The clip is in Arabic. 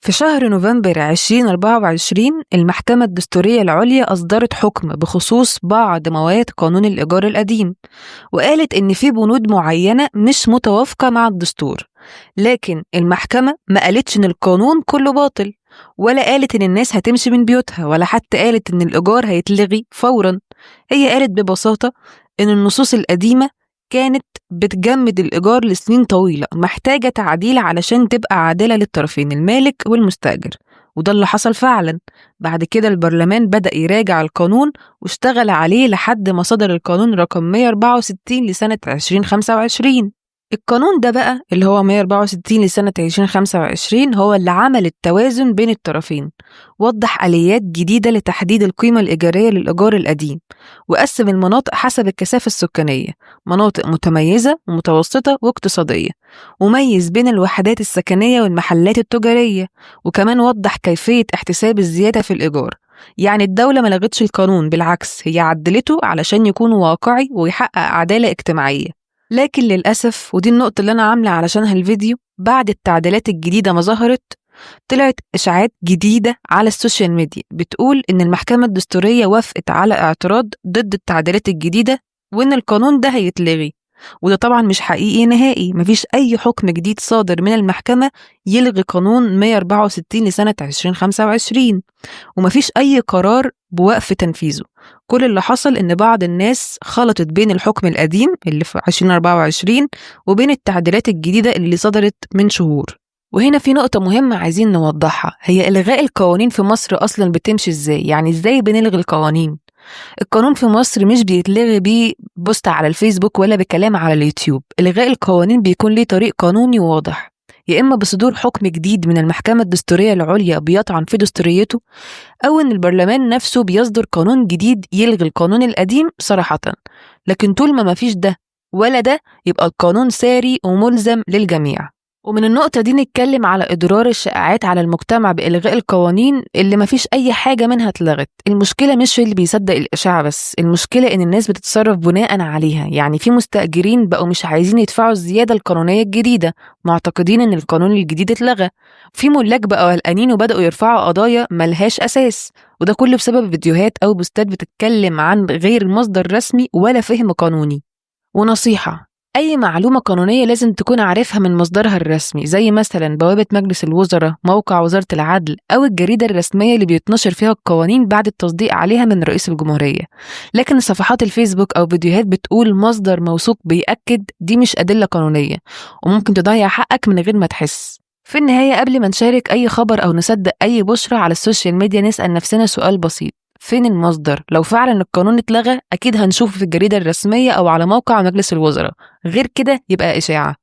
في شهر نوفمبر 2024 المحكمة الدستورية العليا أصدرت حكم بخصوص بعض مواد قانون الإيجار القديم، وقالت إن في بنود معينة مش متوافقة مع الدستور. لكن المحكمة ما قالتش إن القانون كله باطل، ولا قالت إن الناس هتمشي من بيوتها، ولا حتى قالت إن الإيجار هيتلغي فورا. هي قالت ببساطة إن النصوص القديمة كانت بتجمد الإيجار لسنين طويلة، محتاجة تعديل علشان تبقى عادلة للطرفين المالك والمستأجر. وده اللي حصل فعلا. بعد كده البرلمان بدأ يراجع القانون واشتغل عليه لحد ما صدر القانون رقم 164 لسنة 2025. القانون ده بقى اللي هو 164 لسنة 2025 هو اللي عمل التوازن بين الطرفين، وضح آليات جديدة لتحديد القيمة الإيجارية للإيجار القديم، وقسم المناطق حسب الكثافة السكانية، مناطق متميزة ومتوسطة واقتصادية، وميز بين الوحدات السكنية والمحلات التجارية، وكمان وضح كيفية احتساب الزيادة في الإيجار. يعني الدولة ما لغتش القانون، بالعكس هي عدلته علشان يكون واقعي ويحقق عدالة اجتماعية. لكن للأسف، ودي النقطة اللي أنا عاملة علشانها الفيديو، بعد التعديلات الجديدة ما ظهرت طلعت إشاعات جديدة على السوشيال ميديا بتقول إن المحكمة الدستورية وافقت على اعتراض ضد التعديلات الجديدة، وإن القانون ده هيتلغي. وده طبعا مش حقيقي نهائي. مفيش أي حكم جديد صادر من المحكمة يلغي قانون 164 لسنة 2025، ومفيش أي قرار بوقف تنفيذه. كل اللي حصل إن بعض الناس خلطت بين الحكم القديم اللي في 2024 وبين التعديلات الجديدة اللي صدرت من شهور. وهنا في نقطة مهمة عايزين نوضحها، هي إلغاء القوانين في مصر أصلا بتمشي إزاي؟ يعني إزاي بنلغي القوانين؟ القانون في مصر مش بيتلغي ببوست على الفيسبوك ولا بكلام على اليوتيوب. إلغاء القوانين بيكون ليه طريق قانوني واضح، يا إما بصدور حكم جديد من المحكمة الدستورية العليا بيطعن في دستوريته، أو إن البرلمان نفسه بيصدر قانون جديد يلغي القانون القديم صراحة. لكن طول ما مفيش ده ولا ده، يبقى القانون ساري وملزم للجميع. ومن النقطة دي نتكلم على إضرار الشائعات على المجتمع بإلغاء القوانين اللي مفيش أي حاجة منها اتلغت. المشكلة مش في اللي بيصدق الإشاعة بس، المشكلة إن الناس بتتصرف بناء عليها. يعني في مستأجرين بقوا مش عايزين يدفعوا الزيادة القانونية الجديدة، معتقدين إن القانون الجديد اتلغى. في ملاك بقوا قلقانين وبدأوا يرفعوا قضايا ملهاش أساس، وده كله بسبب فيديوهات أو بوستات بتتكلم عن غير مصدر رسمي ولا فهم قانوني. ونصيحة، أي معلومة قانونية لازم تكون عارفها من مصدرها الرسمي، زي مثلا بوابة مجلس الوزراء، موقع وزارة العدل، أو الجريدة الرسمية اللي بيتنشر فيها القوانين بعد التصديق عليها من رئيس الجمهورية. لكن صفحات الفيسبوك أو فيديوهات بتقول مصدر موثوق بيأكد، دي مش أدلة قانونية، وممكن تضيع حقك من غير ما تحس. في النهاية، قبل ما نشارك أي خبر أو نصدق أي بشرة على السوشيال ميديا، نسأل نفسنا سؤال بسيط: فين المصدر؟ لو فعلا القانون اتلغى أكيد هنشوفه في الجريدة الرسمية أو على موقع مجلس الوزراء، غير كده يبقى إشاعة.